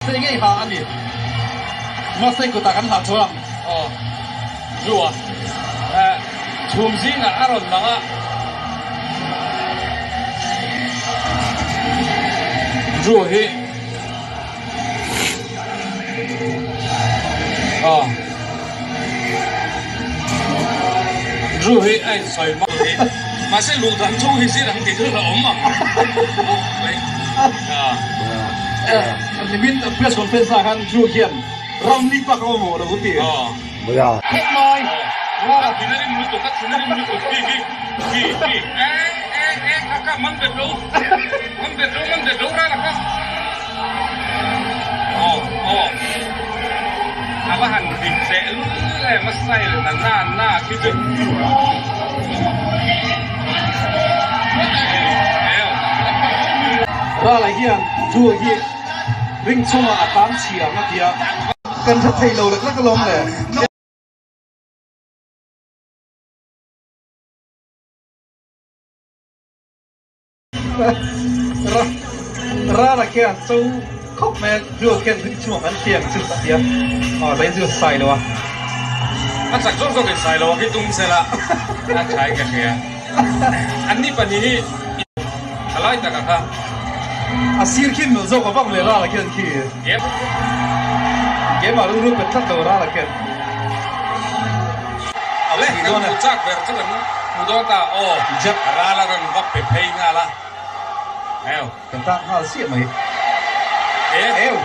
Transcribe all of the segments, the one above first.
这个好安尼，我这个大家好错了。哦，如啊，重新啊，阿伦人啊，如嘿，啊，如嘿爱水嘛嘿，马上路段中那些人给这个我嘛，你们不要说分散看主线，让你把我摸了不对。哦，不要。嘿妈，哇，今天你们都看，今天你们都去，kakak mandet lo lah kak. Oh, abahan dikse lu masai na gitu. Ra lại hiện chùa hiện ring chung à tám chiang á kìa cần thật thầy lâu được lắc lông này ra là kia châu khóc mẹ chùa kia ring chung ăn tiền chừng tận kìa đấy chùa xài đâu à anh sạch rốt cái xài đâu cái tung xe là anh trái cái kia anh đi phần gì lại ta cả Asir kim mil zo kabang le ra la ken ki. Yep. Ke ma ru pe thak do ra la ken. Ale kan ku chak ver chu kan ku do ta jap ra la kan vap pe phei nga la. Eo. Kan ta ha si mai. Eo.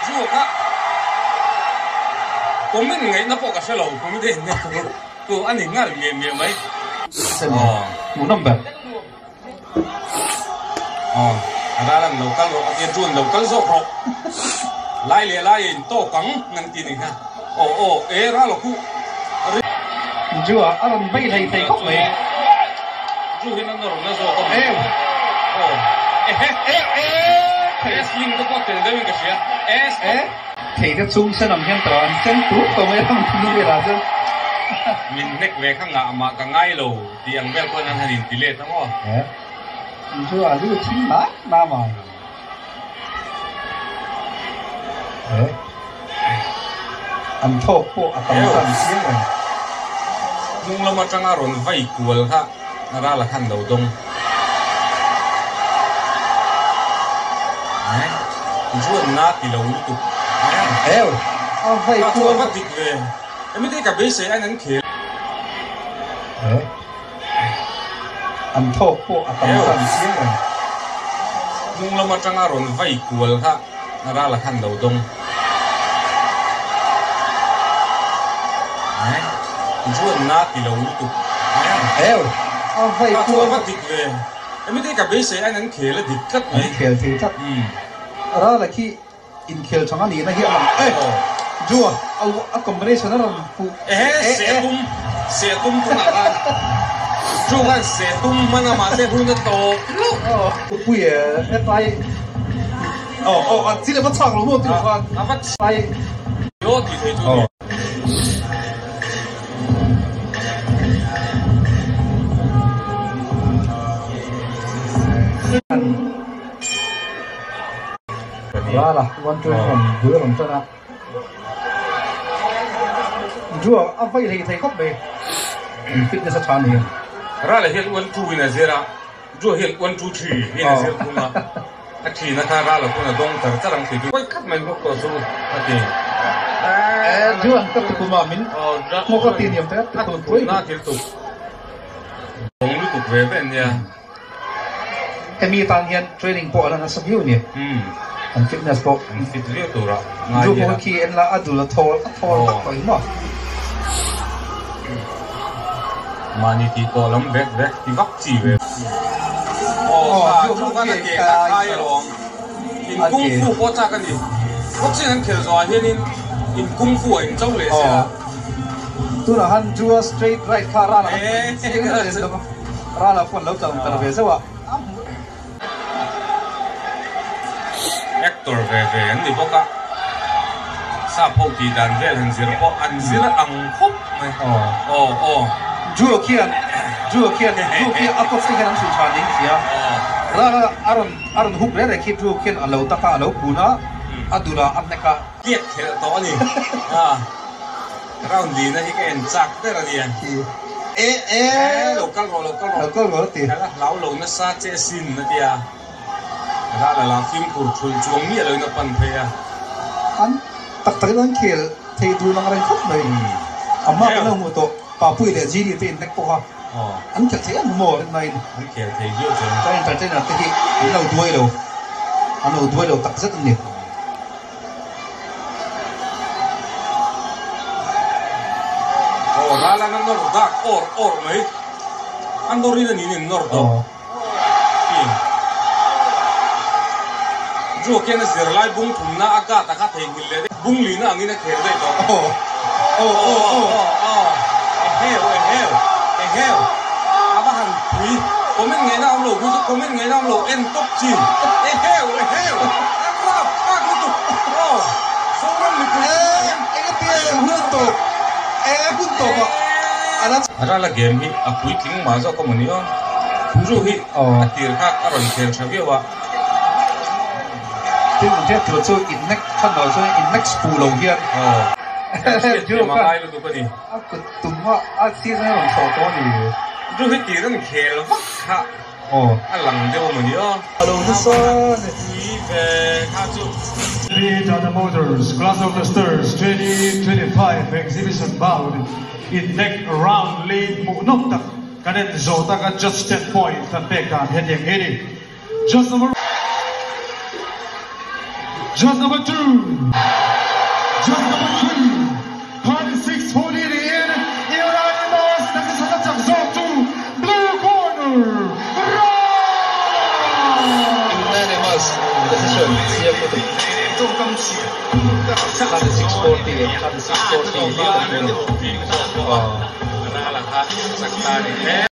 Ju ka. Ko min ngai na po ka selo ko mi de ne ko ani ngal me mai. Mu number. Ra là local rồi, cái chuồn local rồi rồi, lại to cứng ngăn tin này ha, ra là khu, chưa, anh bay thầy thầy khóc mẹ, chú hiện nó rồi không, thầy xin có tiền đấy mình cái gì, thầy cái chung sẽ nằm hiện tròn, chân tút có mấy thằng như vậy là chứ, mình nét về khang ngã mà càng ngay lâu, thì anh bé con anh hành tỷ lệ đúng không? Chưa à, chứ chính lá na mà. Anh thô bộ à tầm tầm xíu rồi. Nung lama changa ron vai kual ha, nara là khăn đầu đông. Chuan na ti lâu tu. Vai kual bắt địch về. Em thấy cả bây giờ anh ăn khế. Anh thô bộ à tầm tầm xíu rồi. Nung lama changa ron vai kual ha, nara là khăn đầu đông. Chuan na ti lâu tu. Vai kual bắt địch về. Em thấy cả bây giờ anh ăn khế là địch cắt này. Khế thì chắc. Ra là khi in khế trong anh này nó hiện làm. Jua, a combination nó làm phụ. Xe tum cũng là Chú kan xe tum mana mà xe hun nó to. Quỷ tay. Chỉ là bắt chọn luôn một con. Bắt tay. Lô thì thấy chú. Ra là con chơi hồn vừa lòng cho nào. Jua, a vậy thì thấy khóc về. Fitness at chani. Ra là hiện 1 2 ina zera. Jua hiện 1 2 3 ina zera kuma. Achi na ka ra là kuna dong tar tarang ti. Koi kat mai ko to su. Ati. Jua ka tu kuma min. Mo ka tin yam ta tu tu. Na til tu. Dong lu tu ve ben ya. Kami tan hian training po na sa view ni. Ang fitness po. Ang fit view tu ra. Jua mo ki en la adula thol tak ko mo. Mani ti to lam vek ti vak chi ve. Chú cái này là khai rồi. In kung fu có chắc cái gì? Có chuyện anh kể rồi hiện in kung fu in châu lệ sẽ. Tu là han Jua straight right car ra là. Ra là phần lâu tầm tầm về sao ạ? Actor về anh đi bốc á. Sa phong thì đàn về anh zero po anh zero ang khóc này. Jua kia, Jua kia, out of stick anh suy chán đi kia. ra aron huk le ki tu ken alo taka alo kuna adula atneka kiet khel to ni round di na hi ka en chak te ra dia local go ti kala lau lo na sa che sin na dia ra la phim kur chul chuang mi lo na pan phe ya an tak tak nan khel thei du nang rai khop mai amma kana mu to pa pui le ji ni te nek po ha an khel thei an mo mai an khel thei yo chen ta entertainer te hi lo duai lo an lo duai lo tak zat ni ra la nan nor da or mai an dori na ni ni nor do jo ken zir lai bung thum na aga ta kha thei gil le bung li na ngi na kher dai to heo aba han pui comment ngai na am lo gu comment ngai na am lo en top chin heo rap ka ku tu so ram ni ku ara la game hi a pui king ma zo ko mani on ju hi atir kha aron kher thawe wa tin je tu chu in nek khan lo chu in nek spool lo hian ju ma ai lu ko ni a ku tum wa a si na ron so to ni ju hi ti ran khel wa kha a lang de mo ni on alo na so ni ve kha chu Tata Motors, Class of the Stars 2025 exhibition bout in neck round lead Muknokta. Kanen Zota got just 10 points and Pekka heading 80. Just number 2. Just number 3. 2640 in Iranimos Nakasakachak Zone 2 blue corner. unanimous decision siap tu 640 ra la kha sakta ni